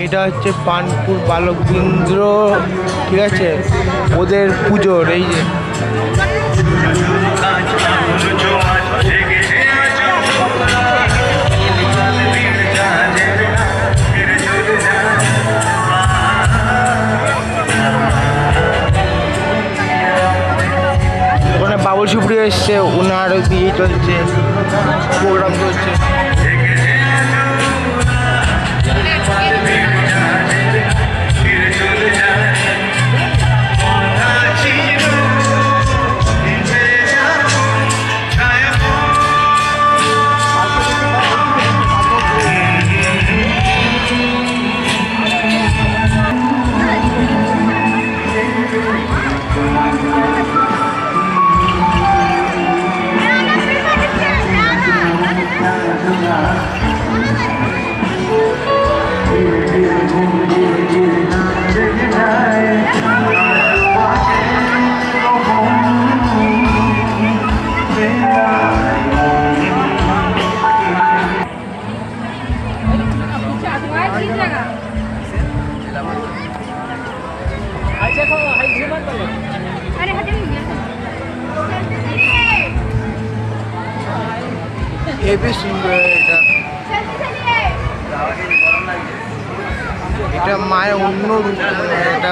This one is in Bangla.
এটা হচ্ছে পানপুর বালকবৃন্দ, ঠিক আছে, ওদের পুজোর এই যে ওখানে বাবুল সুপ্রিয় এসছে, ওনার দিয়ে চলছে প্রোগ্রাম চলছে। হেবি সুন্দর এটা, এটা মায়ের অন্য রূপ, এটা